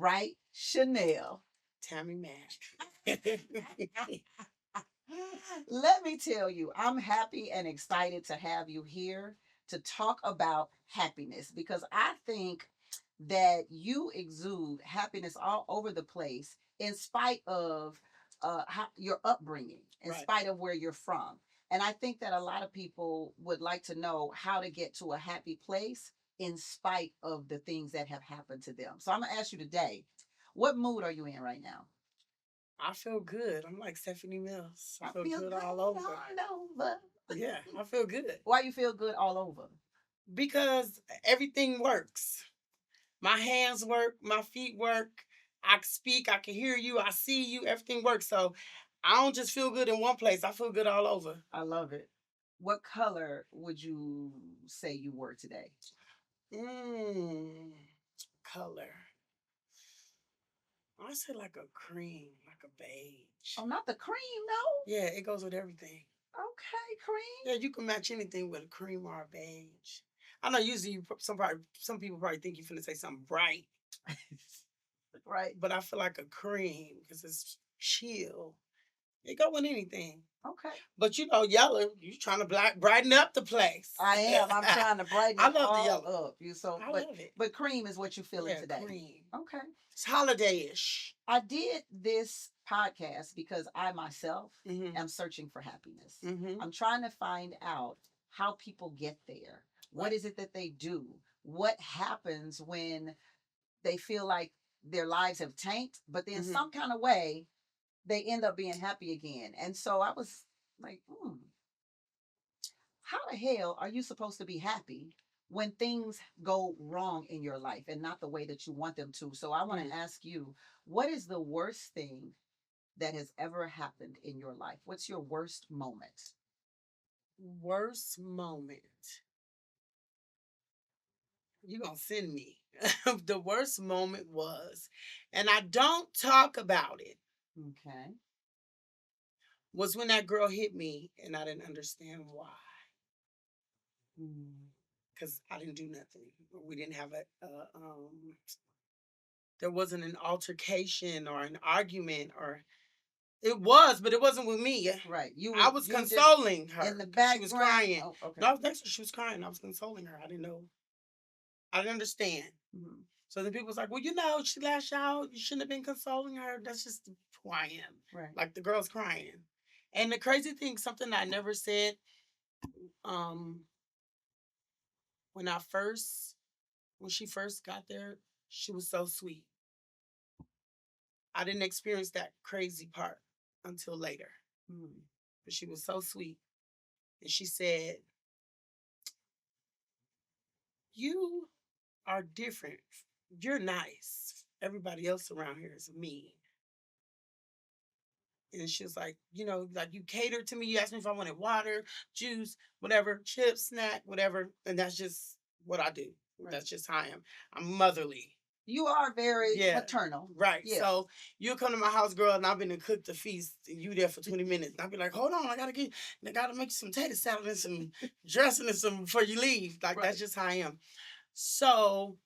Wright Chanel. Tammi Mac. Let me tell you, I'm happy and excited to have you here to talk about happiness because I think that you exude happiness all over the place in spite of your upbringing, in Right. spite of where you're from. And I think that a lot of people would like to know how to get to a happy place in spite of the things that have happened to them. So I'm going to ask you today, what mood are you in right now? I feel good. I'm like Stephanie Mills. I I feel feel good good all over. all over. Yeah, I feel good. Why you feel good all over? Because everything works. My hands work, my feet work. I can speak, I can hear you, I see you, everything works. So I don't just feel good in one place, I feel good all over. I love it. What color would you say you were today? Mmm, color. I say like a cream, like a beige. Oh, not the cream, no. Yeah, it goes with everything. Okay, cream. Yeah, you can match anything with a cream or a beige. I know usually some people probably think you're finna say something bright, Right. but I feel like a cream because it's chill. It go with anything. Okay. But you know, yellow, you trying to brighten up the place. I am. I'm trying to brighten I it love the all yellow. up. You so, I but love it. but cream is what you feeling Yeah, today. cream. Okay. It's holiday-ish. I did this podcast because I myself Mm-hmm. am searching for happiness. Mm-hmm. I'm trying to find out how people get there. What is it that they do? What happens when they feel like their lives have tanked, but then Mm-hmm. some kind of way they end up being happy again. And so I was like, how the hell are you supposed to be happy when things go wrong in your life and not the way that you want them to? So I want to ask you, what is the worst thing that has ever happened in your life? What's your worst moment? Worst moment. You gonna send me. The worst moment was, and I don't talk about it, Okay. was when that girl hit me and I didn't understand why. Mm. Because I didn't do nothing. We didn't have there wasn't an altercation or an argument or it was, but it wasn't with me. Right. I was consoling her. In the 'Cause she background. was crying. Oh, okay. No, I was next to her. She was crying. I was consoling her. I didn't know. I didn't understand. Mhm. So then people was like, well, you know, she lashed out. You shouldn't have been consoling her. That's just who I am. Right. Like the girl's crying. And the crazy thing, something I never said, um, when when she first got there, she was so sweet. I didn't experience that crazy part until later. Mm. But she was so sweet. And she said, you are different. You're nice. Everybody else around here is mean. And she was like, you know, like you catered to me. You asked me if I wanted water, juice, whatever, chips, snack, whatever. And that's just what I do. Right. That's just how I am. I'm motherly. You are very maternal. Right. Yeah. So you'll come to my house, girl, and I've been to cook the feast, and you there for 20 minutes. And I'll be like, hold on, I gotta make you some tater salad and some dressing and some before you leave. Like that's just how I am. So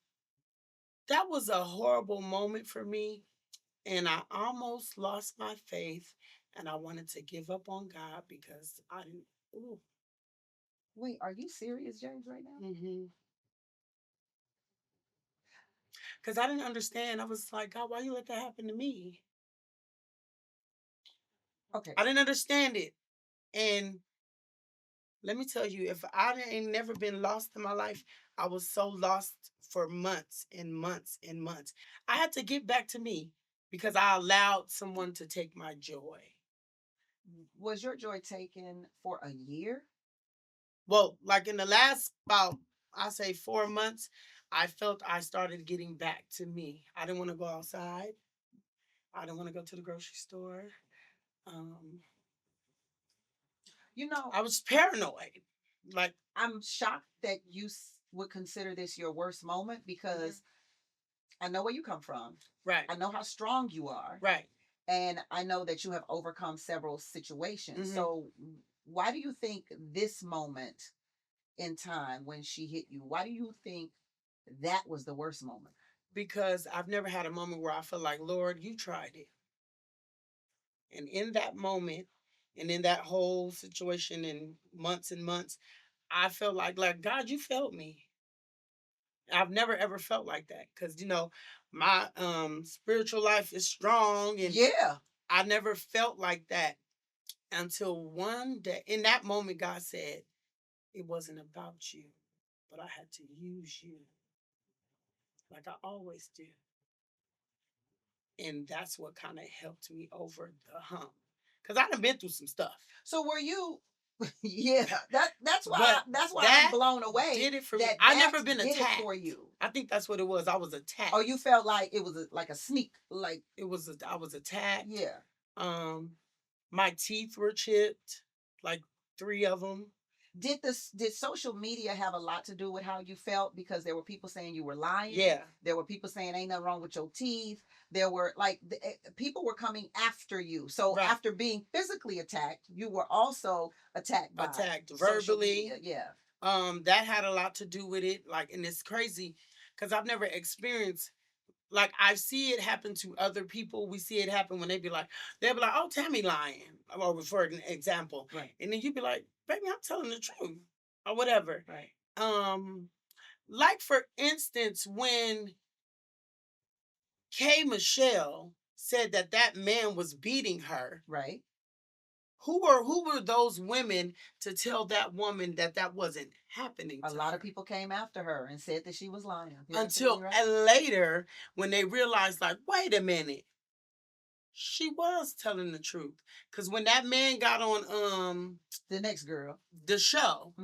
that was a horrible moment for me. And I almost lost my faith and I wanted to give up on God because I didn't. Ooh. Wait, are you serious, James, right now? Mm-hmm. Because I didn't understand. I was like, God, why you let that happen to me? Okay. I didn't understand it. And let me tell you, if I ain't never been lost in my life, I was so lost for months and months and months. I had to get back to me because I allowed someone to take my joy. Was your joy taken for a year? Well, like in the last about, I say 4 months, I felt I started getting back to me. I didn't want to go outside. I didn't want to go to the grocery store. Um, I was paranoid. Like I'm shocked that you would consider this your worst moment because I know where you come from. Right. I know how strong you are. Right. And I know that you have overcome several situations. So why do you think this moment in time when she hit you, why do you think that was the worst moment? because I've never had a moment where I feel like, Lord, you tried it. And in that moment, and in that whole situation and months, I felt like God, you failed me. I've never ever felt like that because my spiritual life is strong, and Yeah. I never felt like that until one day. In that moment, God said, "It wasn't about you, but I had to use you like I always do." And that's what kind of helped me over the hump because I done been through some stuff. So were you? Yeah, that's why But I'm that blown away. did it for me. That I that never been did it attacked. for you. I think that's what it was. I was attacked. Oh, you felt like it was like a sneak, like I was attacked. yeah. Um, my teeth were chipped, like 3 of them. Did social media have a lot to do with how you felt? Because there were people saying you were lying. Yeah. There were people saying ain't nothing wrong with your teeth. There were people were coming after you. So Right. after being physically attacked, you were also attacked by social verbally. media. Yeah. That had a lot to do with it. Like, and it's crazy because I've never experienced, like, I see it happen to other people. We see it happen when they'll be like, "Oh, Tammy lying," or for an example. Right. And then you'd be like, "Baby, I'm telling the truth," or whatever. Right. Like for instance, when K Michelle said that man was beating her. Right. Who were those women to tell that woman that wasn't happening? A to lot her? of people came after her and said that she was lying. You're Until right. later, when they realized, like, wait a minute, she was telling the truth. Because when that man got on the next girl, the show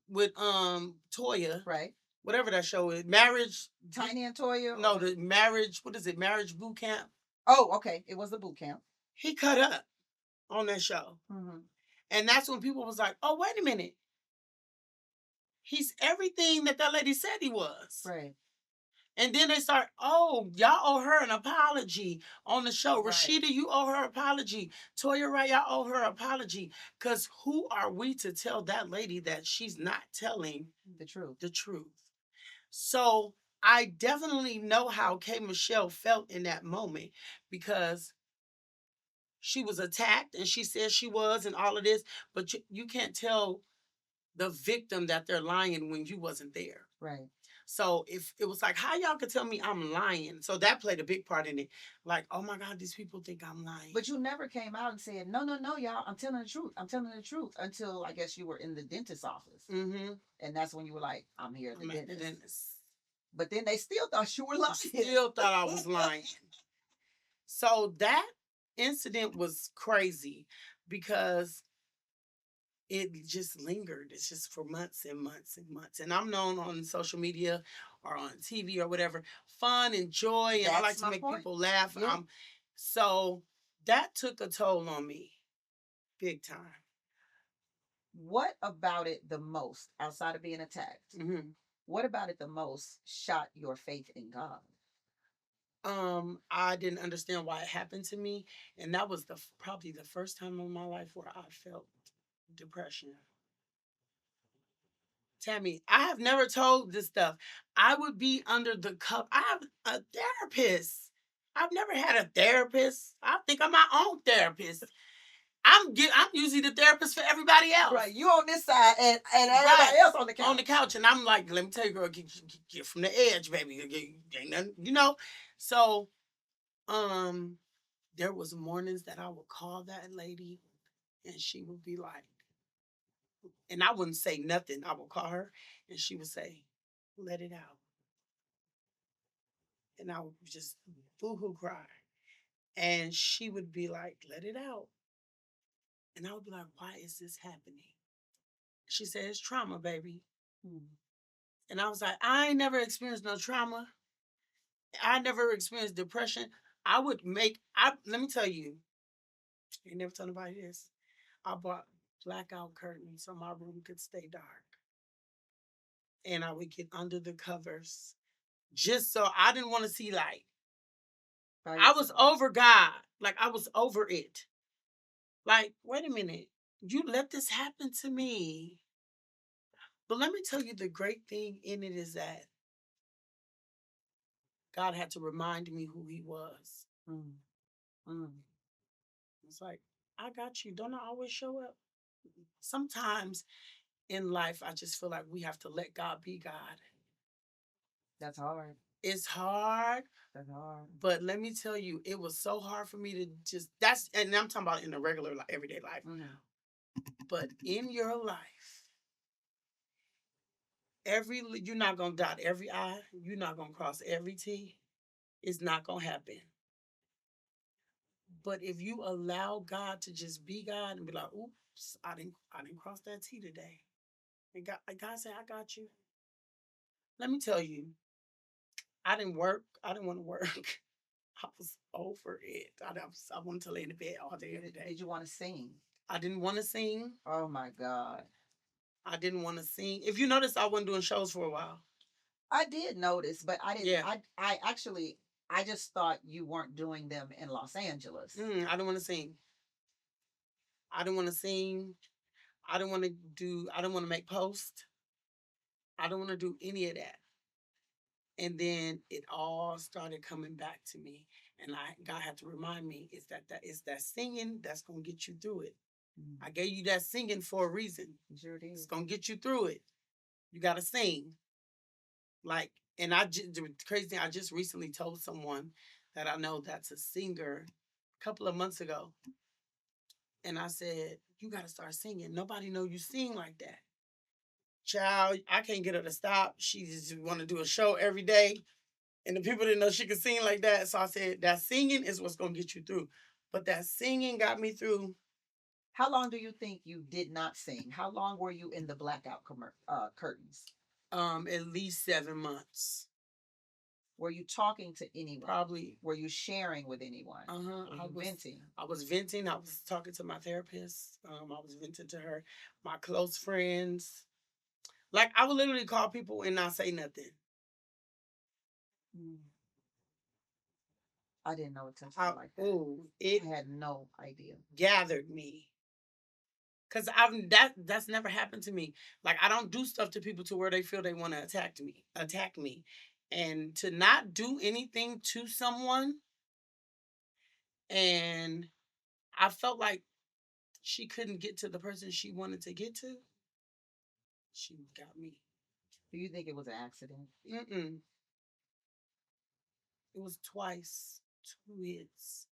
with Toya, right? Whatever that show is, marriage. Tiny and Toya. No, the marriage. What is it? Marriage boot camp. Oh, okay. It was the boot camp. He cut up on that show. And that's when people was like, "Oh, wait a minute. He's everything that lady said he was." Right. And then they start, "Oh, y'all owe her an apology on the show. Right. Rashida, you owe her apology. Toya Ray, y'all owe her apology." Because who are we to tell that lady that she's not telling the truth? The truth. So I definitely know how K Michelle felt in that moment because she was attacked and she said she was and all of this, but you can't tell the victim that they're lying when you wasn't there. Right. So if it was like, how y'all could tell me I'm lying? So that played a big part in it. Like, oh my God, these people think I'm lying. But you never came out and said, no, y'all, I'm telling the truth. I'm telling the truth until I guess you were in the dentist's office. And that's when you were like, I'm here at the dentist. But then they still thought you were lying. Still thought I was lying. So that incident was crazy because it just lingered. It's just for months and months and months. And I'm known on social media or on TV or whatever, fun and joy, and I like to make people laugh. Yeah. So that took a toll on me, big time. What about it the most, outside of being attacked? What about it the most shot your faith in God? I didn't understand why it happened to me, and that was probably the first time in my life where I felt depression. Tammy, I have never told this stuff. I would be under the cup. I have a therapist. I've never had a therapist. I think I'm my own therapist. I'm usually the therapist for everybody else. Right. You on this side and everybody else on the couch. On the couch. And I'm like, let me tell you, girl, get from the edge, baby. Ain't nothing, So there was mornings that I would call that lady and she would be like, and I wouldn't say nothing. I would call her and she would say, let it out. And I would just boo-hoo cry. And she would be like, let it out. And I would be like, why is this happening? She said, it's trauma, baby. And I was like, I ain't never experienced no trauma. I never experienced depression. Let me tell you, I ain't never told nobody this. I bought blackout curtains so my room could stay dark. And I would get under the covers just so I didn't want to see light. I was over God. Like, I was over it. Like, wait a minute. You let this happen to me. But let me tell you, the great thing in it is that God had to remind me who He was. Mm. Mm. It's like, I got you. Don't I always show up? Sometimes in life, I just feel like we have to let God be God. That's hard. It's hard, That's hard. but let me tell you, it was so hard for me to just, and I'm talking about in a regular, everyday life. Mm-hmm. But in your life, you're not gonna dot every I, you're not gonna cross every T. It's not gonna happen. But if you allow God to just be God and be like, oops, I didn't cross that T today. And God said, I got you. Let me tell you, I didn't work. I didn't want to work. I was over it. I wanted to lay in the bed all day, every day. Did you want to sing? I didn't want to sing. Oh my God. I didn't want to sing. If you notice, I wasn't doing shows for a while. I did notice, but I didn't. Yeah. I actually, I just thought you weren't doing them in Los Angeles. I didn't want to sing. I didn't want to sing. I didn't want to I didn't want to make posts. I don't want to do any of that. And then it all started coming back to me. And God had to remind me, it's that singing that's gonna get you through it. I gave you that singing for a reason. You sure did. It's gonna get you through it. You gotta sing. Like, and the crazy thing, I just recently told someone that I know that's a singer a couple of months ago. And I said, you gotta start singing. Nobody know you sing like that. Child, I can't get her to stop. She just want to do a show every day. And the people didn't know she could sing like that. So I said, that singing is what's going to get you through. But that singing got me through. How long do you think you did not sing? How long were you in the blackout curtains? At least 7 months. Were you talking to anyone? Probably. Were you sharing with anyone? I was venting. I was venting. I was talking to my therapist. I was venting to her, my close friends. Like, I would literally call people and not say nothing. I didn't know it touched me like that. I had no idea. Gathered me. Cause that's never happened to me. Like, I don't do stuff to people to where they feel they want to attack me. And to not do anything to someone, and I felt like she couldn't get to the person she wanted to get to. She got me. Do you think it was an accident? Mm-mm. It was twice, 2 hits.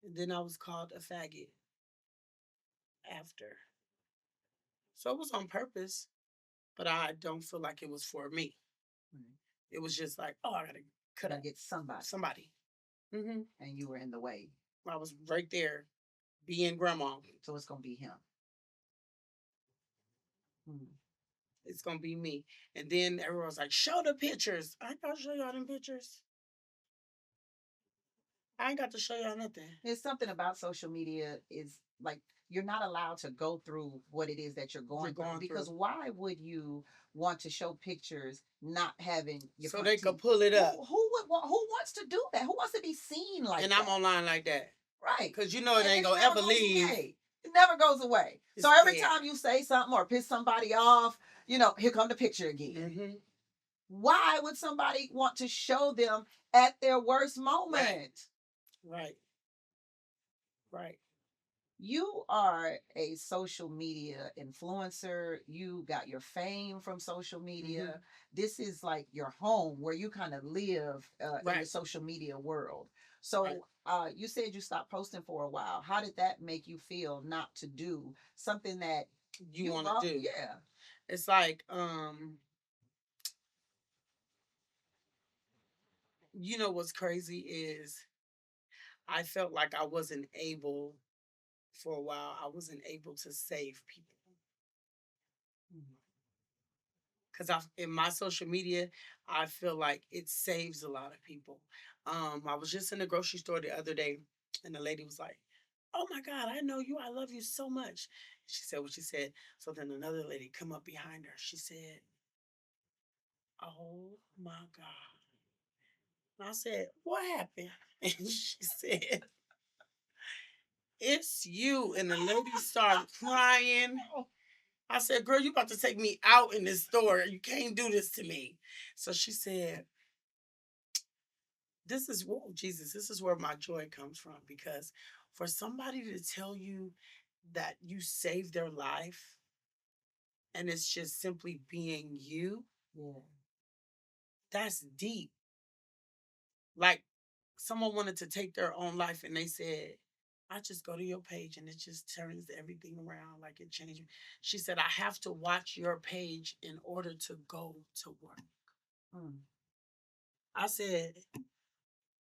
And then I was called a faggot after. So it was on purpose, but I don't feel like it was for me. It was just like, oh, I gotta get somebody. Mm-hmm. And you were in the way. I was right there, being grandma. So it's gonna be him. It's gonna be me. And then everyone's like, show the pictures. I ain't gotta show y'all them pictures. I ain't got to show y'all nothing. There's something about social media is like you're not allowed to go through what it is that you're going through. Because why would you want to show pictures not having your so they could pull it up? Who wants to do that? Who wants to be seen like and that? I'm online like that. Right. Because you know it ain't gonna ever leave. Away. It never goes away. It's so every time you say something or piss somebody off, here come the picture again. Mm-hmm. Why would somebody want to show them at their worst moment? Right. You are a social media influencer. You got your fame from social media. Mm-hmm. This is like your home where you kind of live in the social media world. So you said you stopped posting for a while. How did that make you feel not to do something that you want to do? Yeah. It's like, you know what's crazy is I felt like I wasn't able, for a while, I wasn't able to save people. Because in my social media, I feel like it saves a lot of people. I was just in the grocery store the other day, and the lady was like, oh my God, I know you. I love you so much. She said what she said. So then another lady come up behind her. She said, oh my God. And I said, what happened? And she said, it's you. And the lady started crying. I said, girl, you about to take me out in this store. You can't do this to me. So she said, this is, whoa, Jesus, this is where my joy comes from, because for somebody to tell you that you saved their life and it's just simply being you, Yeah. that's deep. Like, someone wanted to take their own life and they said, I just go to your page and it just turns everything around, like it changed. She said, I have to watch your page in order to go to work. Mm. I said,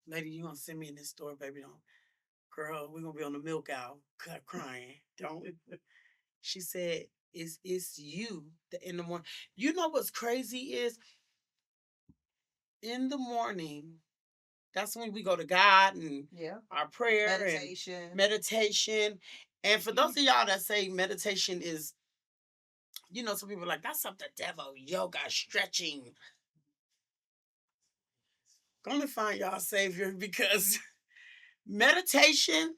lady, you gonna send me in this store, baby? Don't, girl, we're gonna be on the milk aisle crying. Don't. She said, it's you that in the morning. You know what's crazy is, in the morning, that's when we go to God and Yeah. our prayer Meditation. and meditation. And for those of y'all that say meditation is, some people are like, that's of the devil, yoga, stretching. Gonna find y'all savior, because meditation,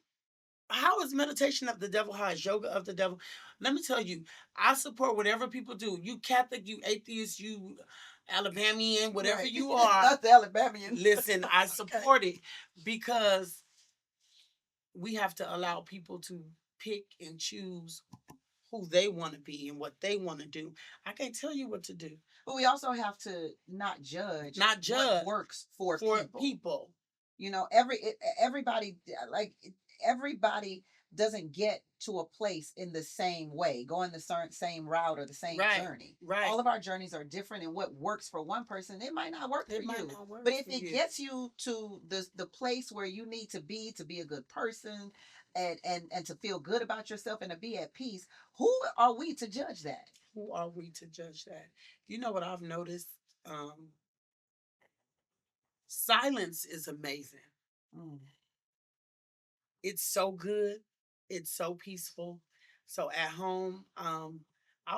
how is meditation of the devil? How is yoga of the devil? Let me tell you, I support whatever people do. You Catholic, you atheist, you Alabamian, whatever Right. you are. Not the Alabamian. Listen, I Okay. support it, because we have to allow people to pick and choose who they want to be and what they want to do. I can't tell you what to do. But we also have to not judge What works for for people. people. You know, everybody, like, everybody doesn't get to a place in the same way, going the same route or the same Right. journey. Right. All of our journeys are different, and what works for one person, it might not work for It might you. not work But if for it you. gets you to the place where you need to be a good person, and to feel good about yourself and to be at peace, who are we to judge that? Who are we to judge that? You know what I've noticed? Um, Silence is amazing. Mm. It's so good. It's so peaceful. So at home, I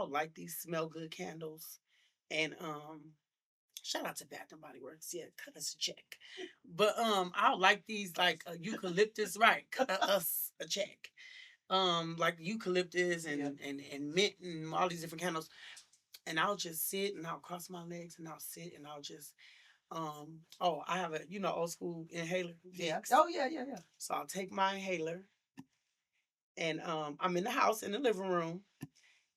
would like these smell good candles. And shout out to Bath and Body Works. Yeah, cut us a check. But I would like these, like eucalyptus, right? Cut us a check. Like eucalyptus and, Yeah. and mint and all these different candles. And I'll just sit and I'll cross my legs and I'll sit and I'll just I have a old school inhaler. Yeah. Vicks. Oh yeah, yeah, yeah. So I'll take my inhaler, and I'm in the house in the living room,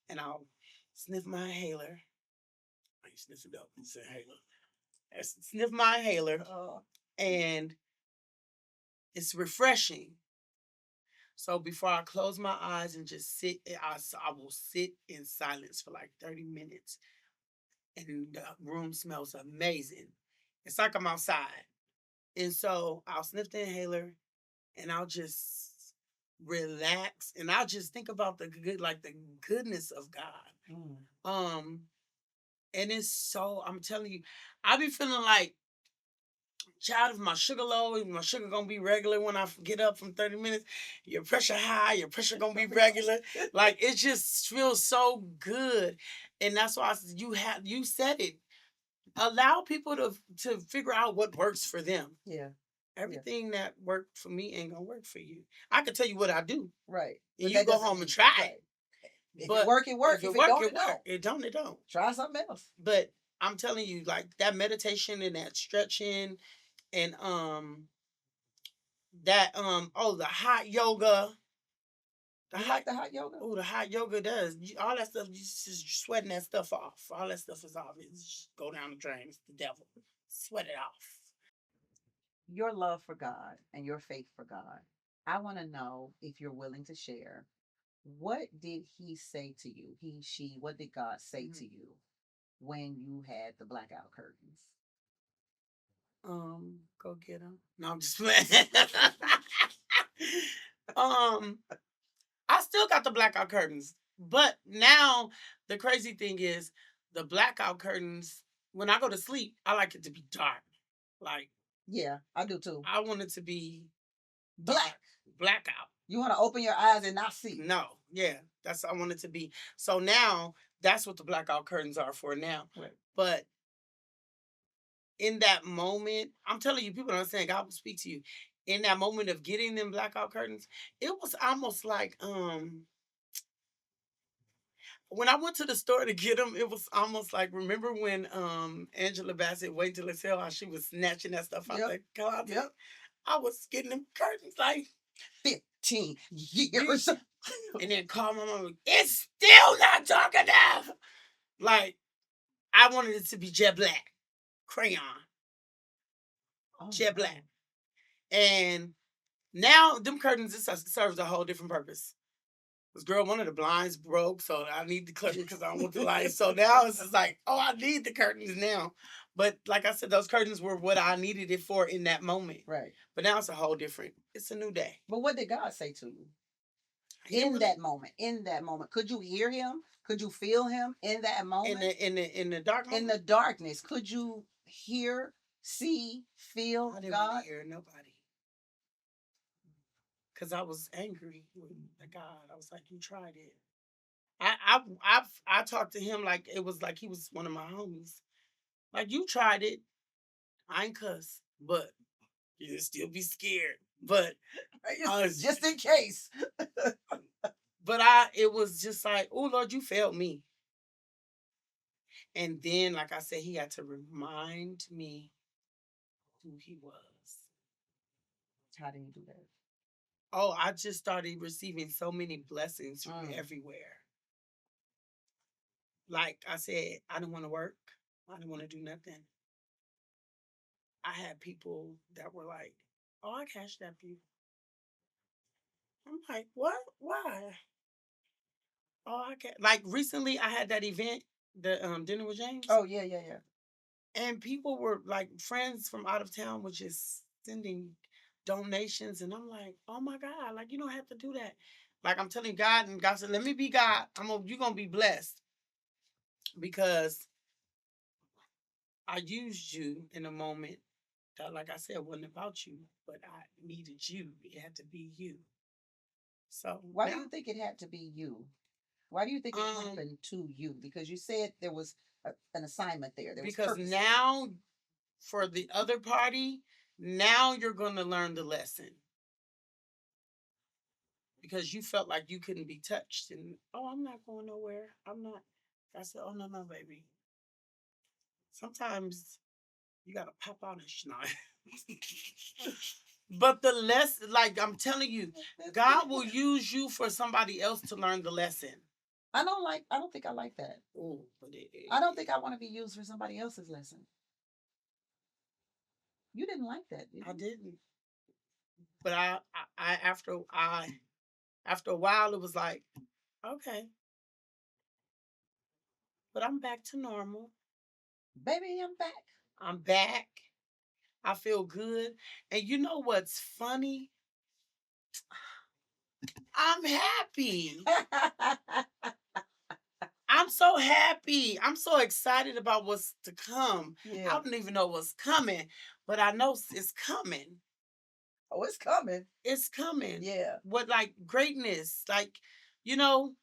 and I'll sniff my inhaler. I sniff it up. It's inhaler. I sniff my inhaler, and it's refreshing. So before I close my eyes and just sit, I will sit in silence for like 30 minutes, and the room smells amazing. It's like I'm outside. And so I'll sniff the inhaler, and I'll just relax, and I'll just think about the good, like the goodness of God. Mm. And it's so, I'm telling you, I be feeling like, child, if my sugar low, if my sugar gonna be regular when I get up from 30 minutes, your pressure high, your pressure gonna be regular. Like, it just feels so good. And that's why you said it. Allow people to figure out what works for them. Yeah. Everything that worked for me ain't gonna work for you. I can tell you what I do. Right. And you go home and try it. Right. If it work, it work. If it don't, it don't. It don't, it don't. Try something else. But I'm telling you, like that meditation and that stretching and the hot yoga. Like the hot yoga? Oh, the hot yoga does. All that stuff, you just sweating that stuff off. All that stuff is off. It's just go down the drain. It's the devil. Sweat it off. Your love for God and your faith for God. I want to know, if you're willing to share, what did he say to you? He, she, what did God say to you when you had the blackout curtains? Go get him. No, I'm just playing. um, I still got the blackout curtains, but now the crazy thing is the blackout curtains. When I go to sleep, I like it to be dark. Like, yeah, I do too. I want it to be black. Blackout. You want to open your eyes and not see? No, yeah, I want it to be. So now that's what the blackout curtains are for now. Right. But in that moment, I'm telling you, people don't understand. God will speak to you. In that moment of getting them blackout curtains, it was almost like when I went to the store to get them, it was almost like, remember when Angela Bassett, Wait Till It's Hell, how she was snatching that stuff out the closet? Yep. I was getting them curtains like 15 years. And then call my mama, it's still not dark enough. Like, I wanted it to be jet black, crayon, jet black. And now them curtains, it serves a whole different purpose. Because, girl, one of the blinds broke, so I need the curtain because I don't want the light. So now it's just like, oh, I need the curtains now. But like I said, those curtains were what I needed it for in that moment. Right. But now it's a whole different, it's a new day. But what did God say to you? In that moment, could you hear him? Could you feel him in that moment? In the dark moment? In the darkness, could you hear, see, feel I didn't God? want to hear nobody. Because I was angry with God. I was like, you tried it. I talked to him like it was like he was one of my homies. Like, you tried it. I ain't cuss, but you still be scared. But just in case. But it was just like, oh Lord, you failed me. And then, like I said, he had to remind me who he was. How did he do that? Oh, I just started receiving so many blessings from everywhere. Like I said, I didn't want to work. I didn't want to do nothing. I had people that were like, oh, I cashed that for you. I'm like, what? Why? Oh, I can't. Like, recently I had that event, the dinner with James. Oh, yeah. And people were like, friends from out of town were just sending donations. And I'm like, oh my God, like, you don't have to do that. Like, I'm telling God, and God said, let me be God. You're going to be blessed. Because I used you in a moment that, like I said, wasn't about you, but I needed you. It had to be you. So why do you think it had to be you? Why do you think it happened to you? Because you said there was an assignment there. Because now, for the other party, now you're going to learn the lesson. Because you felt like you couldn't be touched. And, oh, I'm not going nowhere. I'm not. I said, oh, no, baby. Sometimes you got to pop out and snot. But the lesson, like I'm telling you, God will use you for somebody else to learn the lesson. I don't think I like that. Ooh, I don't think I want to be used for somebody else's lesson. You didn't like that, did you? I didn't. But after a while, it was like, okay. But I'm back to normal. Baby, I'm back. I'm back. I feel good. And you know what's funny? I'm happy. I'm so happy. I'm so excited about what's to come. Yeah. I don't even know what's coming, but I know it's coming. Oh, it's coming. It's coming. Yeah. What, like, greatness. Like, you know,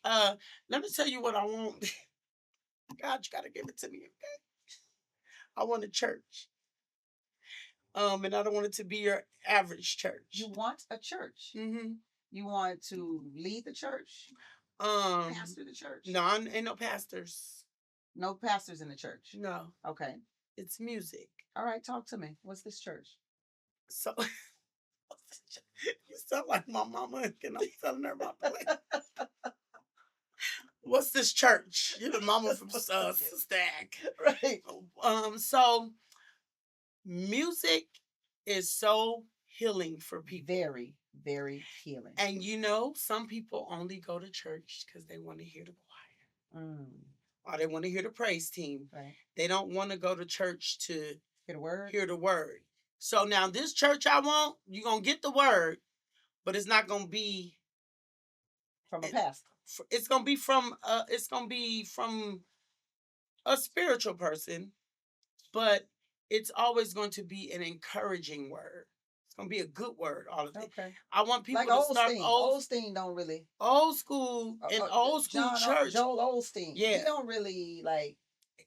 let me tell you what I want. God, you gotta give it to me, okay? I want a church. And I don't want it to be your average church. You want a church? Mm-hmm. You want to lead the church? Pastor the church? No, ain't no pastors. No pastors in the church? No. Okay. It's music. All right, talk to me. What's this church? So, you sound like my mama, and I'm telling her about the What's this church? You're the mama from Stack. Right. So, music is so healing for people. Very, very healing. And some people only go to church because they want to hear the choir. Or they want to hear the praise team. Right. They don't want to go to church to hear the word. So now this church I want, you're going to get the word, but it's not going to be from a pastor. It's going to be from a spiritual person, but it's always going to be an encouraging word. It's going to be a good word, all of it. Okay. I want people like to start Osteen don't really. Old school, old school church. Joel Osteen. Yeah. He don't really, like,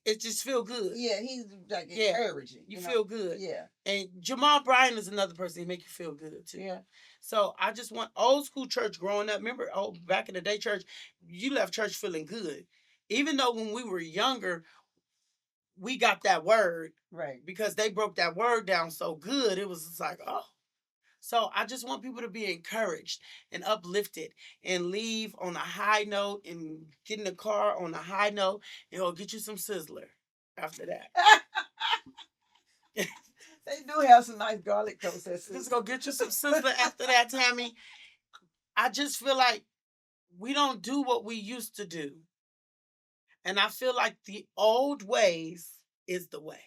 it just feel good. Yeah, he's like encouraging. You feel good. Yeah. And Jamal Bryan is another person who make you feel good too. Yeah. So I just want old school church growing up. Remember, back in the day, church, you left church feeling good. Even though when we were younger, we got that word. Right. Because they broke that word down so good. It was just like, oh. So I just want people to be encouraged and uplifted and leave on a high note and get in the car on a high note and go get you some Sizzler after that. They do have some nice garlic toast. Just go get you some Sizzler after that, Tammy. I just feel like we don't do what we used to do. And I feel like the old ways is the way.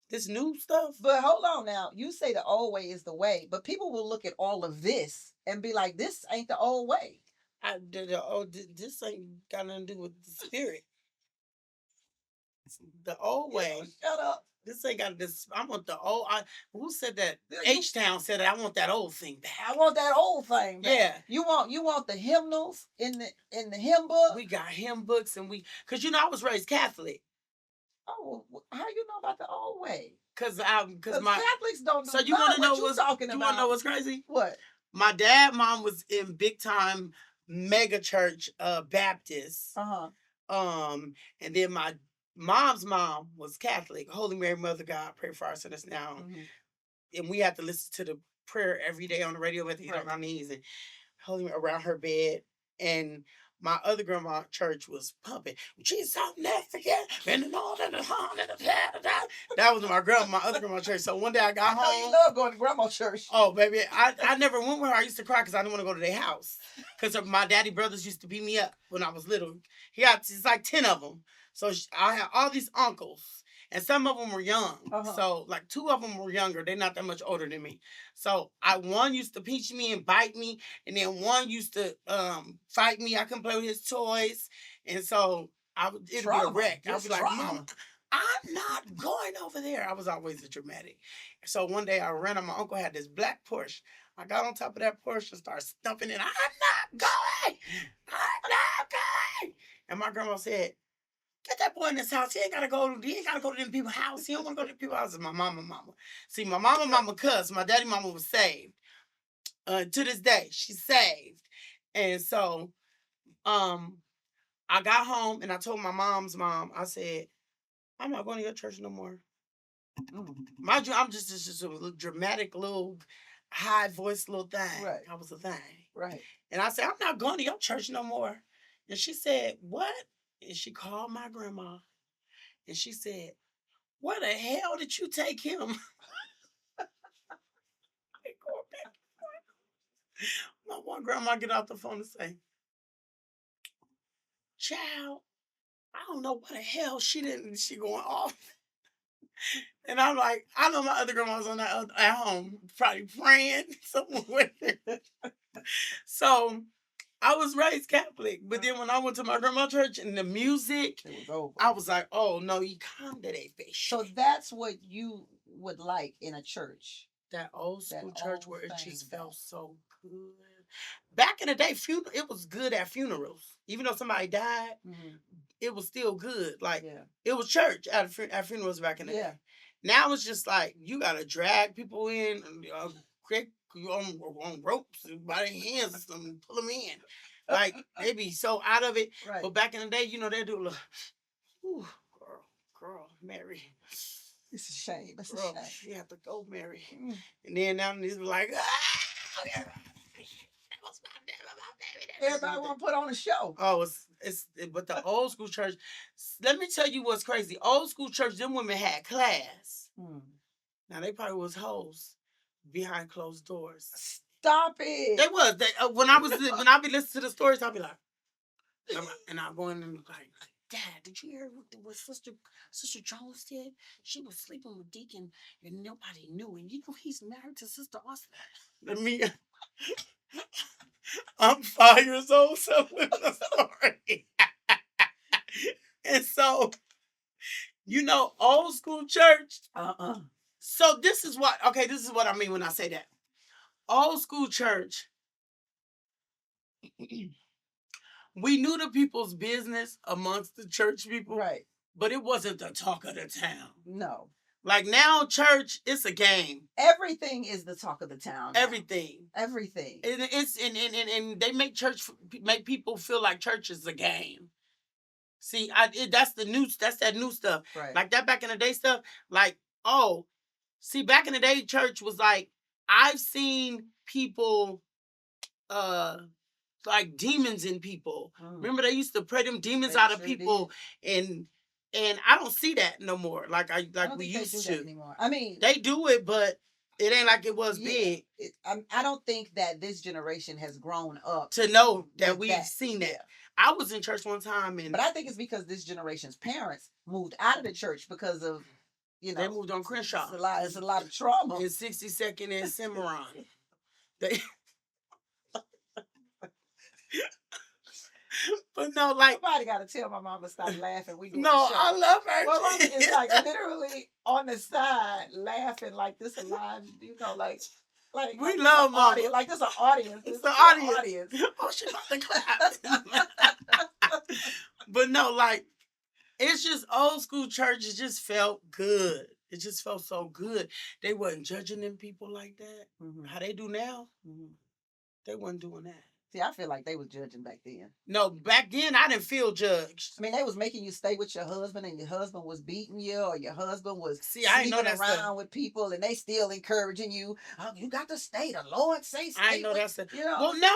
This new stuff. But hold on now. You say the old way is the way, but people will look at all of this and be like, this ain't the old way. This ain't got nothing to do with the spirit. The old way. Shut up. This ain't got this. I want the old. Who said that? H-Town said that. I want that old thing back. I want that old thing back. Yeah. You want the hymnals in the hymn book? We got hymn books and cause I was raised Catholic. Oh, how you know about the old way? Cause my Catholics don't. So you want to know what's talking about? You want to know what's crazy? What? My mom was in big time mega church Baptist. And then my mom's mom was Catholic. Holy Mary, Mother God, pray for our sinners now. And we had to listen to the prayer every day on the radio with on our knees and Holy Mary around her bed. And my other grandma church was pumping. Jesus, I'll never forget. And the Lord and the horn and the that was my other grandma church. So one day I got home. You love going to grandma church. Oh, baby. I never went with her. I used to cry because I didn't want to go to their house. Because my daddy brothers used to beat me up when I was little. It's like 10 of them. So I had all these uncles. And some of them were young. So, like, 2 of them were younger. They're not that much older than me. So, one used to pinch me and bite me. And then one used to fight me. I couldn't play with his toys. And so, it'd be a wreck. I'd be like, Mom, I'm not going over there. I was always a dramatic. So, one day I ran on my uncle had this black Porsche. I got on top of that Porsche and started stumping it. I'm not going. I'm not going. And my grandma said, get that boy in this house. He ain't gotta go to them people's house. He don't want to go to them people's house. It's my mama. See, my mama cussed. My daddy mama was saved. To this day, she's saved. And so, I got home and I told my mom's mom, I said, I'm not going to your church no more. Mind you, I'm just a dramatic little high voice little thing. Right. I was a thing. Right. And I said, I'm not going to your church no more. And she said, what? And she called my grandma. And she said, where the hell did you take him? My one grandma get out the phone and say, child, I don't know what the hell she going off. And I'm like, I know my other grandma's on that at home, probably praying somewhere. So I was raised Catholic, but then when I went to my grandma's church and the music, it was over. I was like, oh no, you can't do that fish. So that's what you would like in a church. That old school church where it just felt so good. Back in the day, it was good at funerals. Even though somebody died, it was still good. Like, it was church at funerals back in the day. Now it's just like, you got to drag people in, on ropes by their hands and pull them in. Like, they be so out of it. Right. But back in the day, they do a little, ooh, girl, Mary. It's a shame. It's a shame. You have to go, Mary. And then now it's like, everybody want to put on a show. Oh, but the old school church. Let me tell you what's crazy. Old school church, them women had class. Now they probably was hoes behind closed doors. Stop it. They was. When I be listening to the stories, I'll be like, and I'm going and like, Dad, did you hear what Sister Jones did? She was sleeping with Deacon and nobody knew. And he's married to Sister Austin. I'm 5 years old, so with the story. And so, old school church. So this is what I mean when I say that. Old school church we knew the people's business amongst the church people, Right. but it wasn't the talk of the town. No. Like now, church, it's a game. Everything is the talk of the town. Now. Everything. Everything. And they make people feel like church is a game. See, that's that new stuff. Right. Like that back in the day stuff. Like, oh, see, back in the day, church was like, I've seen people, like demons in people. Remember they used to pray them demons out of people, and I don't see that no more. Like we used to. Anymore. I mean, they do it, but it ain't like it was big. I don't think that this generation has grown up to know that we've seen that. Yeah. I was in church one time, but I think it's because this generation's parents moved out of the church because of, they moved on Crenshaw. It's a lot of trauma. In 62nd and Cimarron. They. But no, like somebody got to tell my mama stop laughing. We no, I love her. Well, it's like literally on the side laughing like this a live, like we love mama. Like this an audience. It's an audience. Oh, she about to clap. But no, like it's just old school church. It just felt good. It just felt so good. They wasn't judging them people like that. Mm-hmm. How they do now. Mm-hmm. They wasn't doing that. See, I feel like they was judging back then. No, back then I didn't feel judged. I mean, they was making you stay with your husband, and your husband was beating you, or your husband was I know that around stuff. With people, and they still encouraging you. Oh, you got to stay. The Lord say stay. I know that stuff. Well, no,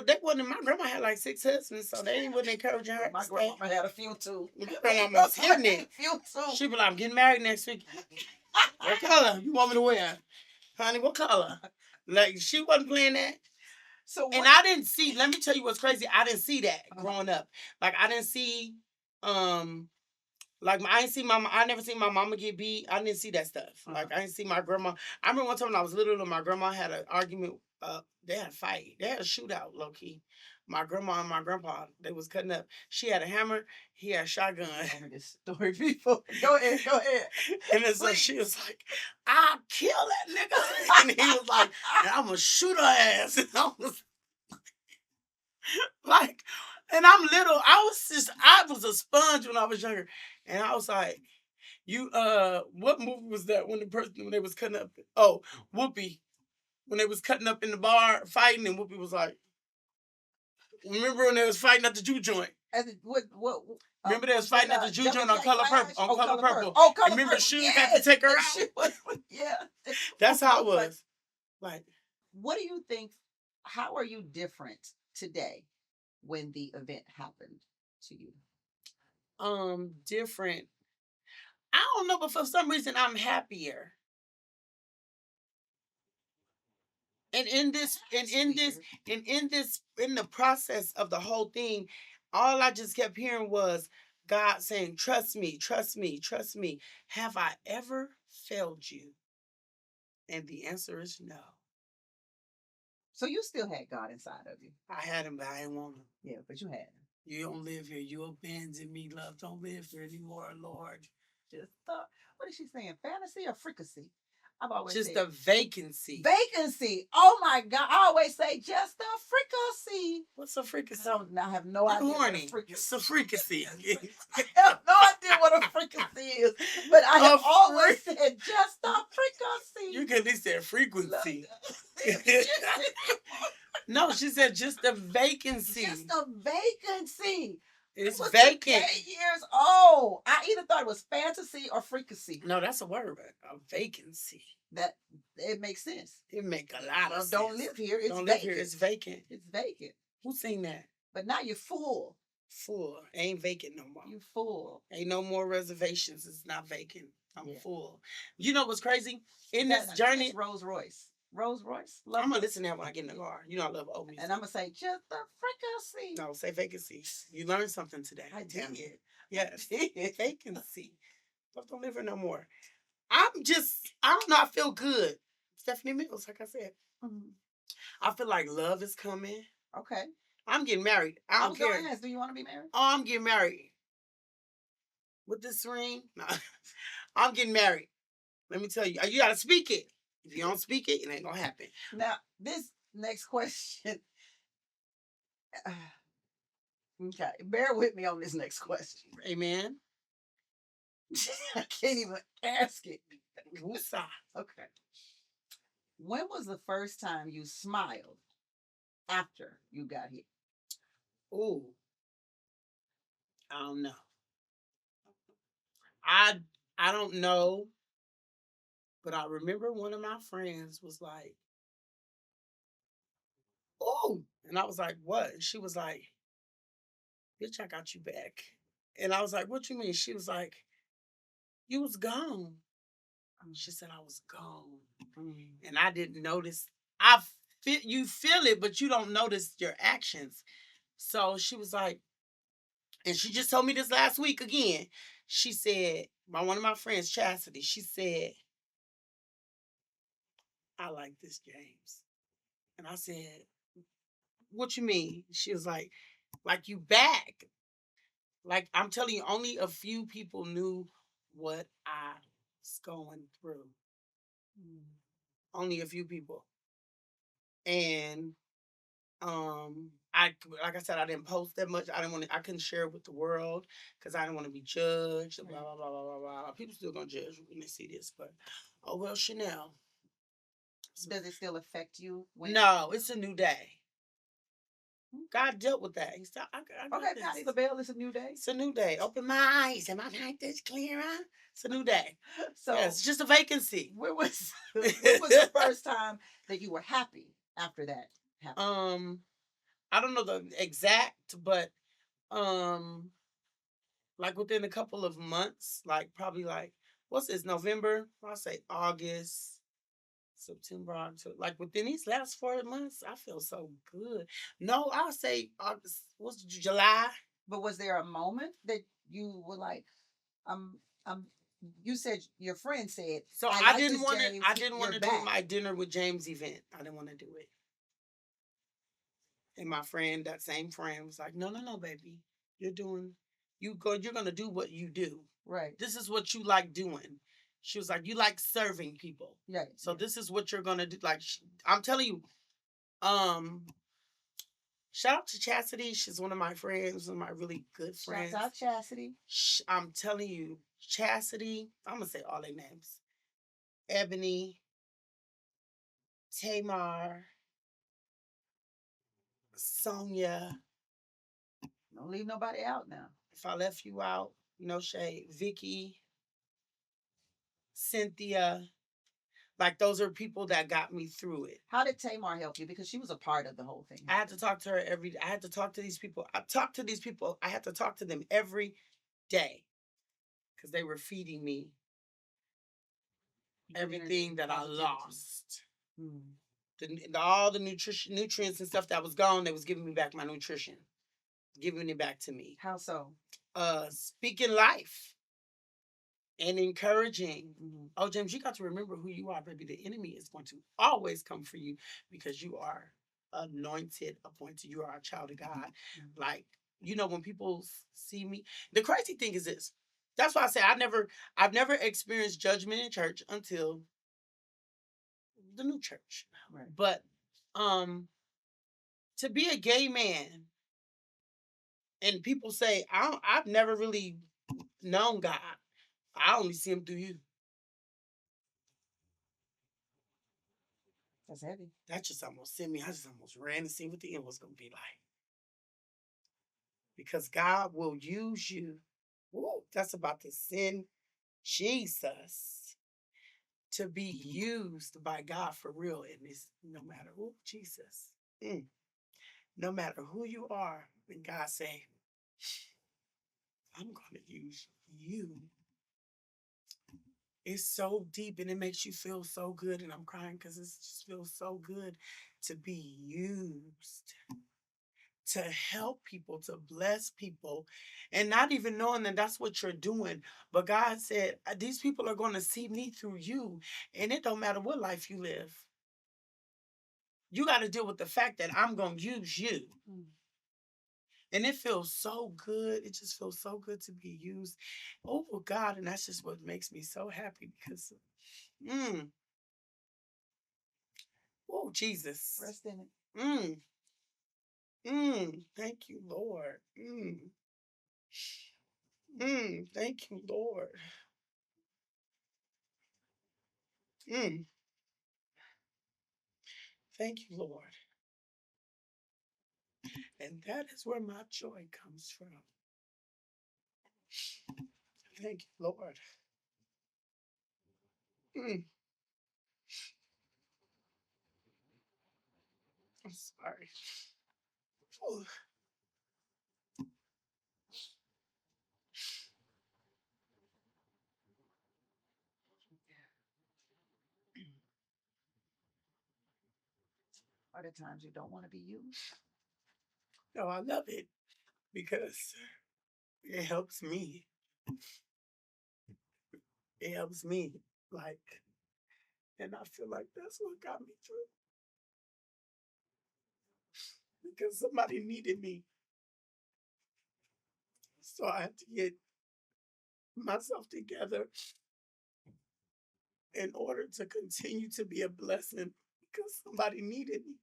they wasn't. My grandma had like 6 husbands, so they wasn't encouraging her. My grandma had a few too. My grandma was hitting it. Few too. She be like, I'm getting married next week. What color you want me to wear, honey? What color? Like she wasn't playing that. So and I didn't see. Let me tell you what's crazy. I didn't see that growing up. Like I didn't see, like I didn't see my. I never seen my mama get beat. I didn't see that stuff. Like I didn't see my grandma. I remember one time when I was little, and my grandma had an argument. They had a fight. They had a shootout, low key. My grandma and my grandpa, they was cutting up. She had a hammer. He had a shotgun. Tell me this story, people. Go ahead. And then so she was like, I'll kill that nigga. And he was like, I'm going to shoot her ass. And I was like, and I'm little. I was a sponge when I was younger. And I was like, what movie was that when they was cutting up? Oh, Whoopi. When they was cutting up in the bar fighting, and Whoopi was like, remember when they was fighting at the Jew joint? Remember they was fighting at the Jew joint on Color Purple. Oh, Color Purple. Oh, Color Remember Purple. Shug had to take her out? Yeah. That's how it was. Like, what do you think? How are you different today when the event happened to you? Different. I don't know, but for some reason I'm happier. And in the process of the whole thing, all I just kept hearing was God saying, trust me, trust me, trust me. Have I ever failed you? And the answer is no. So you still had God inside of you? I had him, but I didn't want him. Yeah, but you had him. You don't live here. You abandoned me, love. Don't live here anymore, Lord. Just what is she saying? Fantasy or fricassee? I've always just said, a vacancy. Vacancy. Oh my God! I always say just a fricassee. What's a fricassee? I have no idea. Horny. It's a fricassee. I have no idea what a fricassee is, but I have always said just a fricassee. You can at least say frequency. No, she said just a vacancy. Just a vacancy. It's vacant. 8 years old. I either thought it was fantasy or fricassee. No, that's a word. A vacancy. That it makes sense. It make a lot of sense. Don't live here. It's don't vacant. Live here. It's vacant. It's vacant. Who seen that? But now you're full. Full. Ain't vacant no more. You full. Ain't no more reservations. It's not vacant. I'm full. You know what's crazy? In this journey, Rolls Royce. I'm gonna listen to that when I get in the car. You know I love old music. And I'm gonna say just a fricassee. No, say vacancy. You learned something today. I did. Yes, vacancy. Don't live here no more. I don't know. I feel good. Stephanie Mills, like I said. Mm-hmm. I feel like love is coming. Okay. I'm getting married. I don't care. Ask, do you want to be married? Oh, I'm getting married. With this ring? No. I'm getting married. Let me tell you. You gotta speak it. If you don't speak it, it ain't gonna happen. Now, this next question. Okay, bear with me on this next question. Amen. I can't even ask it. Woosah. Okay. When was the first time you smiled after you got here? Ooh, I don't know. I I don't know, but I remember one of my friends was like, "Oh," and I was like, "What?" And she was like, "Bitch, I got you back." And I was like, "What you mean?" She was like, "You was gone." She said, "I was gone," and I didn't notice. I feel you feel it, but you don't notice your actions. So she was like, and she just told me this last week again. She said, one of my friends, Chastity, she said, "I like this James." And I said, "What you mean?" She was like you back. Like I'm telling you, only a few people knew what I was going through. Only a few people. And I like I said, I didn't post that much. I couldn't share it with the world because I didn't want to be judged. Blah blah blah blah blah blah. People still gonna judge when they see this, but oh well, Chanel. Does it still affect you? No, it's a new day. God dealt with that. He said, I got Okay, this. Patty LaBelle, it's a new day. It's a new day. Open my eyes and my mind is clearer. It's a new day. So yeah, it's just a vacancy. When was the first time that you were happy after that happened? I don't know the exact, but like within a couple of months, like probably like what's this, November? I'll say August, September, October. Like within these last 4 months, I feel so good. No, I'll say August. What's July? But was there a moment that you were like, I'm you said your friend said, so I I like didn't this want to. James. I didn't want You're to do back. my dinner with James event. I didn't want to do it. And my friend, that same friend, was like, "No, no, no, baby, you're doing. You're gonna do what you do. Right. This is what you like doing." She was like, "You like serving people. Yeah. So yeah. this is what you're gonna do." Like I'm telling you, um, shout out to Chastity. She's one of my friends, one of my really good friends. Shout out Chastity. I'm telling you, Chastity. I'm gonna say all their names: Ebony, Tamar, Sonia. Don't leave nobody out now. If I left you out, no shade. Vicky, Cynthia. Like those are people that got me through it. How did Tamar help you? Because she was a part of the whole thing. I had to talk to her every day. I had to talk to these people. I talked to these people. I had to talk to them every day because they were feeding me everything that I lost. All the nutrients and stuff that was gone, they was giving me back my nutrition, giving it back to me. How so? Speaking life and encouraging. Oh, James, you got to remember who you are, baby. The enemy is going to always come for you because you are anointed, appointed. You are a child of God. Like, when people see me, the crazy thing is this. That's why I say I've never experienced judgment in church until the new church. Right. But to be a gay man and people say, I've never really known God. I only see him through you. That's heavy. That just almost sent me. I just almost ran to see what the end was going to be like. Because God will use you. Woo, that's about to send Jesus to be used by God for real in this, no matter who, Jesus. No matter who you are, when God say, I'm going to use you. It's so deep and it makes you feel so good. And I'm crying because it just feels so good to be used, to help people, to bless people, and not even knowing that that's what you're doing. But God said, these people are going to see me through you. And it don't matter what life you live. You got to deal with the fact that I'm going to use you. And it feels so good. It just feels so good to be used. Oh, God. And that's just what makes me so happy because, oh, Jesus. Rest in it. Thank you, Lord. Thank you, Lord. Mm, thank you, Lord. And that is where my joy comes from. Thank you, Lord. Mm, I'm sorry. Oh, Are there times you don't want to be used? no, I love it because it helps me. It helps me. Like, and I feel like that's what got me through because somebody needed me. So I had to get myself together in order to continue to be a blessing because somebody needed me.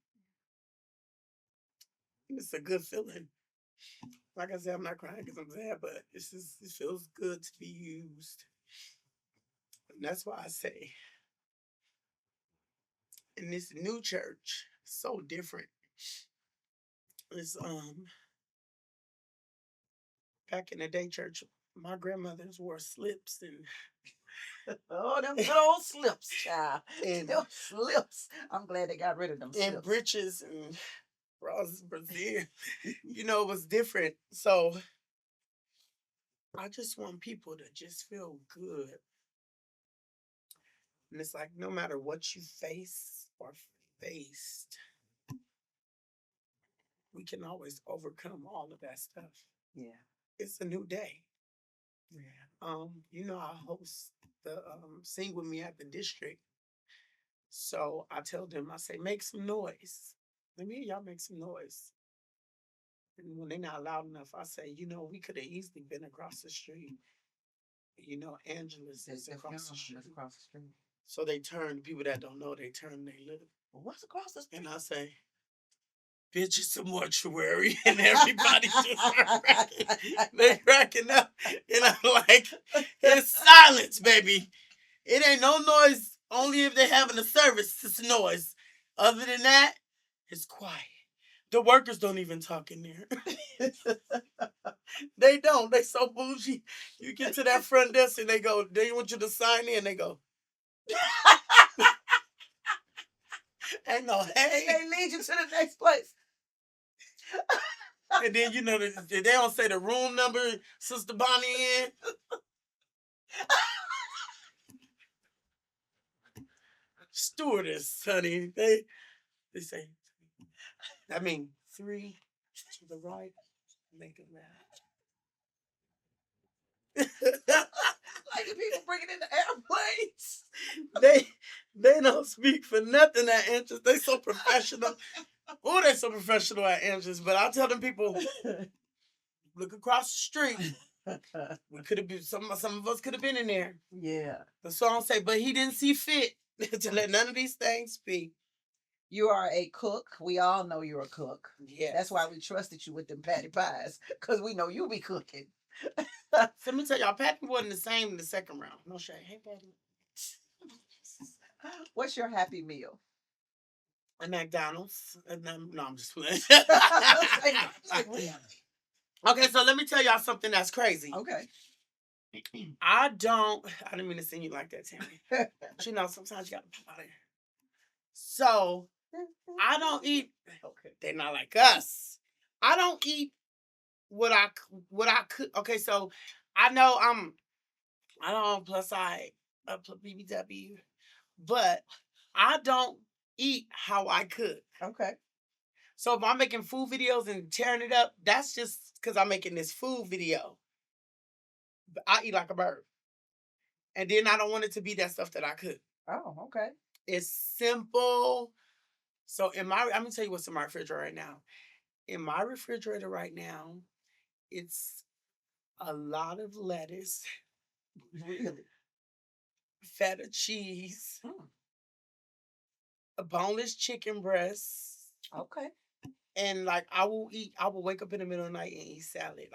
And it's a good feeling. Like I said, I'm not crying because I'm sad, but it feels good to be used. And that's why I say in this new church, so different. It's back in the day church, my grandmothers wore slips and Oh, them good old slips, child. And them slips. I'm glad they got rid of them and slips. breeches and Brazil. It was different. So I just want people to just feel good. And it's like no matter what you face or faced, we can always overcome all of that stuff. Yeah. It's a new day. Yeah. I host the Sing With Me at the district. So I tell them, I say, make some noise. Let me hear y'all make some noise. And when they're not loud enough, I say, we could have easily been across the street. Angela's is across the street. Across the street. So they turn, people that don't know, they turn, they look. Well, what's across the street? And I say, bitch, it's a mortuary. And everybody just cracking. They cracking up. And I'm like, it's silence, baby. It ain't no noise. Only if they're having a service, it's noise. Other than that, it's quiet. The workers don't even talk in there. They don't. They so bougie. You get to that front desk and they go, they want you to sign in. They go, ain't no hey. They lead you to the next place. And then they don't say the room number, Sister Bonnie in. Stewardess, honey. They say, I mean, 3 to the right, make it left. Like the people bringing in the airplanes. They don't speak for nothing at entrance. They so professional. Oh, they so professional at entrance. But I tell them people, look across the street. We could have been some of us could have been in there. Yeah. The song say, but he didn't see fit to let none of these things speak. You are a cook. We all know you're a cook. Yeah. That's why we trusted you with them patty pies, because we know you be cooking. So let me tell y'all, Patty wasn't the same in the second round. No shade. Hey, Patty. What's your happy meal? A McDonald's. No, I'm just playing. Okay, so let me tell y'all something that's crazy. Okay. I didn't mean to sing you like that, Tammy. But sometimes you gotta pop out of here. So I don't eat. Okay, they're not like us. I don't eat what I cook. Okay, so I know I don't plus size BBW, but I don't eat how I cook. Okay. So if I'm making food videos and tearing it up, that's just because I'm making this food video. I eat like a bird. And then I don't want it to be that stuff that I cook. Oh, okay. It's simple. So I'm gonna tell you what's in my refrigerator right now. In my refrigerator right now, it's a lot of lettuce. Really? Feta cheese. A boneless chicken breast. Okay. And like I will wake up in the middle of the night and eat salad.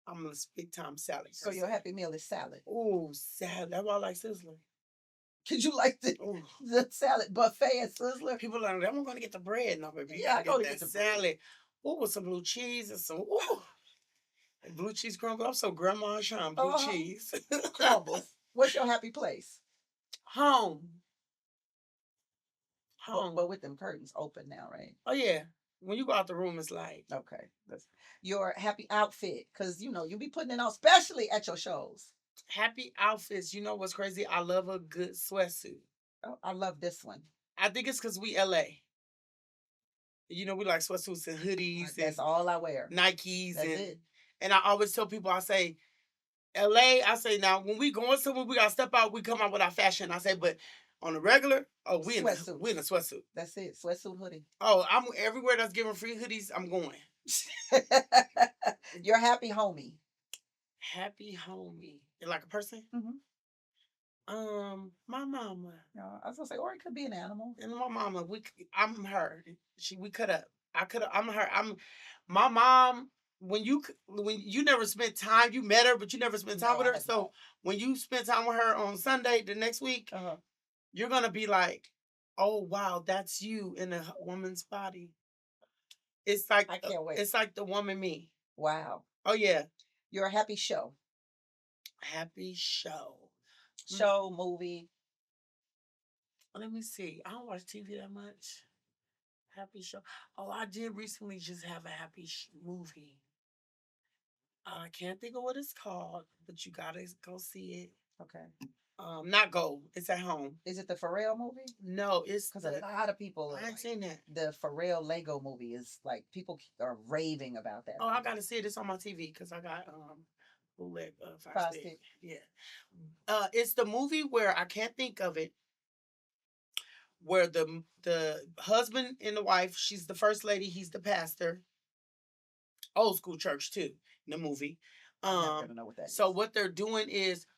I'm a big time salad So your happy meal is salad. Oh, salad. That's why I like Sizzler. Cause you like the salad buffet at Sizzler. People are like, I'm gonna get the bread. No, baby. Yeah, I gotta get the salad. bread. Oh, with some blue cheese and some blue cheese crumble. I'm so grandma Sean blue cheese. Crumbles. What's your happy place? Home. Home. But with them curtains open now, right? Oh yeah. When you go out the room, it's like okay. That's your happy outfit, because you be putting it on, especially at your shows. Happy outfits. You know what's crazy? I love a good sweatsuit. Oh, I love this one. I think it's because we LA. You know, we like sweatsuits and hoodies. That's all I wear. Nikes. That's it. And I always tell people, I say, LA, I say, now, when we going somewhere, we got to step out, we come out with our fashion. I say, but on the regular, we in a sweatsuit. That's it. Sweatsuit hoodie. Oh, I'm everywhere that's giving free hoodies, I'm going. Your happy homie. Happy homie. You're like a person? Mm-hmm. My mama. No, I was gonna say, or it could be an animal. And my mama, I'm her. We cut up. I'm her. My mom. When you never spent time, you met her, but you never spent time with her. So when you spend time with her on Sunday, the next week, you're gonna be like, "Oh wow, that's you in a woman's body." It's like I can't wait. It's like the woman me. Wow. Oh yeah. You're a happy show. Happy show. Show, movie. Let me see. I don't watch TV that much. Happy show. Oh, I did recently just have a happy movie. I can't think of what it's called, but you gotta go see it. Okay. Not go. It's at home. Is it the Pharrell movie? No, it's because a lot of people. I ain't seen that. The Pharrell Lego movie is like people are raving about that. Oh, movie. I gotta see it. It's on my TV because I got bootleg Fire Stick. Yeah. It's the movie where I can't think of it. Where the husband and the wife, she's the first lady, he's the pastor. Old school church too. In the movie. I'm not gonna know what that so is. What they're doing is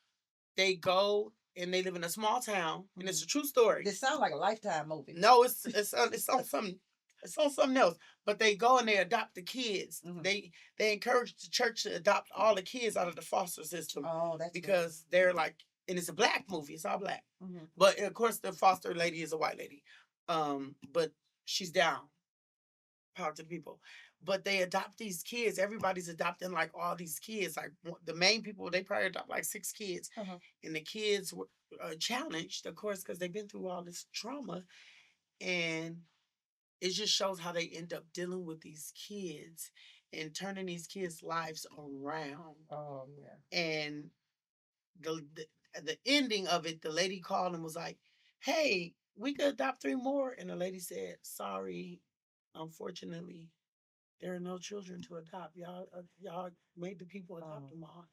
they go and they live in a small town, and it's a true story. This sounds like a Lifetime movie. No, it's on something. It's on something else. But they go and they adopt the kids. Mm-hmm. They encourage the church to adopt all the kids out of the foster system. Oh, that's because good. They're like, and it's a black movie. It's all black. Mm-hmm. But of course, the foster lady is a white lady. But she's down. Power to the people. But they adopt these kids. Everybody's adopting like all these kids. Like the main people, they probably adopt like 6 kids. Uh-huh. And the kids were challenged, of course, because they've been through all this trauma. And it just shows how they end up dealing with these kids and turning these kids' lives around. Oh, yeah. And the ending of it, the lady called and was like, hey, we could adopt 3 more. And the lady said, sorry, unfortunately, there are no children to adopt. Y'all made the people adopt them all.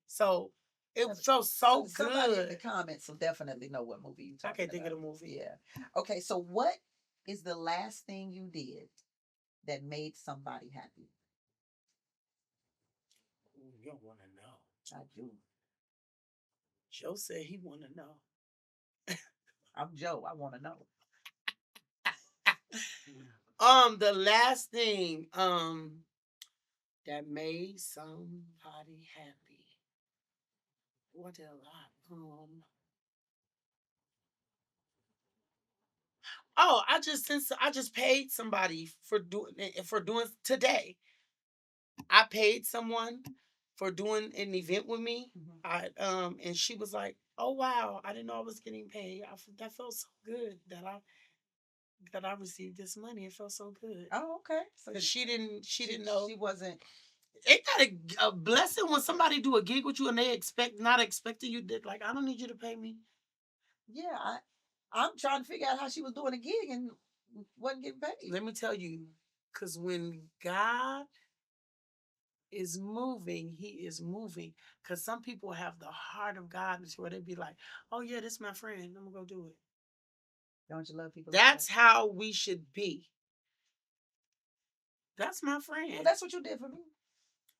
So it felt so good. Somebody in the comments will definitely know what movie you're talking about. I can't think of the movie. Yeah. Okay, so what is the last thing you did that made somebody happy? Ooh, you don't want to know. I do. Joe said he want to know. I'm Joe. I want to know. The last thing that made somebody happy. What did I just paid somebody for doing today. I paid someone for doing an event with me. Mm-hmm. And she was like, "Oh wow, I didn't know I was getting paid. That felt so good that I received this money. It felt so good." Oh, okay. So she didn't know. She wasn't. Ain't that a blessing when somebody do a gig with you and they not expecting you to, like, I don't need you to pay me. Yeah, I'm trying to figure out how she was doing a gig and wasn't getting paid. Let me tell you, because when God is moving, he is moving. Because some people have the heart of God where they be like, oh yeah, this is my friend, I'm gonna go do it. Don't you love people? That's like that? How we should be. That's my friend. Well, that's what you did for me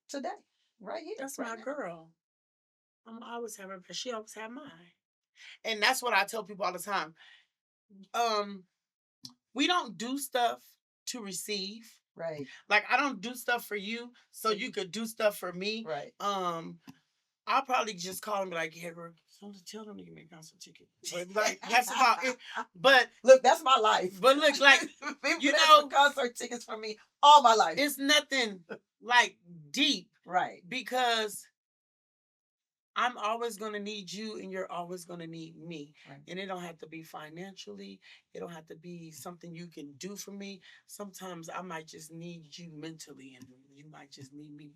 today, right here. That's right my now. Girl. I always have her, but she always have mine. And that's what I tell people all the time. We don't do stuff to receive. Right. Like I don't do stuff for you so you could do stuff for me. Right. I'll probably just call and be like, yeah, bro, tell them to give me a concert ticket. But like that's about it. But look, that's my life. But look, like you know, concert tickets for me all my life. It's nothing like deep, right? Because I'm always gonna need you, and you're always gonna need me. Right. And it don't have to be financially. It don't have to be something you can do for me. Sometimes I might just need you mentally, and you might just need me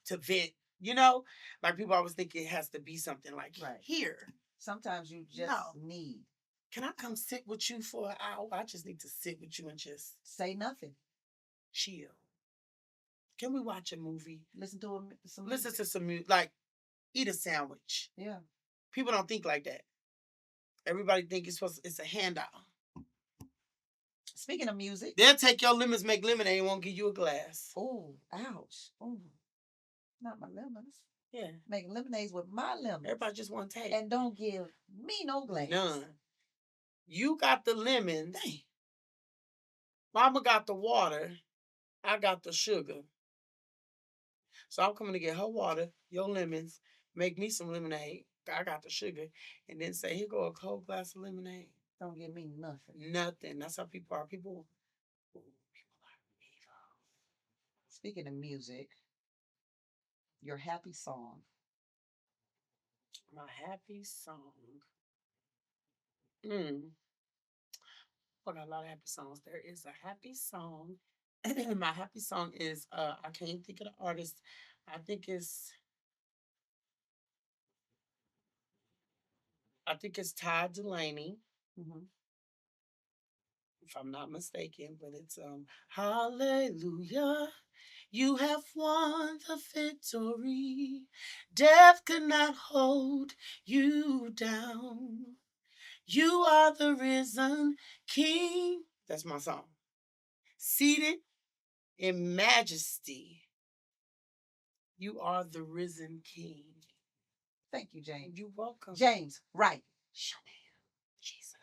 to vent. You know, like people always think it has to be something like here. Sometimes you just need. Can I come sit with you for an hour? I just need to sit with you and just say nothing. Chill. Can we watch a movie? Listen to some music. Like eat a sandwich. Yeah. People don't think like that. Everybody think it's a handout. Speaking of music, they'll take your lemons, make lemonade, and won't give you a glass. Oh, ouch. Oh. Not my lemons. Yeah. Making lemonades with my lemons. Everybody just want to take. And don't give me no glass. None. You got the lemons. Dang. Mama got the water. I got the sugar. So I'm coming to get her water, your lemons, make me some lemonade. I got the sugar. And then say, here go a cold glass of lemonade. Don't give me nothing. Nothing. That's how people are. People are evil. Speaking of music, your happy song. My happy song. I got a lot of happy songs. There is a happy song. My happy song is I can't think of the artist. I think it's Ty Delaney. Mm-hmm. If I'm not mistaken, but it's Hallelujah. You have won the victory. Death could not hold you down. You are the risen King. That's my song. Seated in majesty. You are the risen King. Thank you, James. You're welcome. James Wright Chanel. Jesus.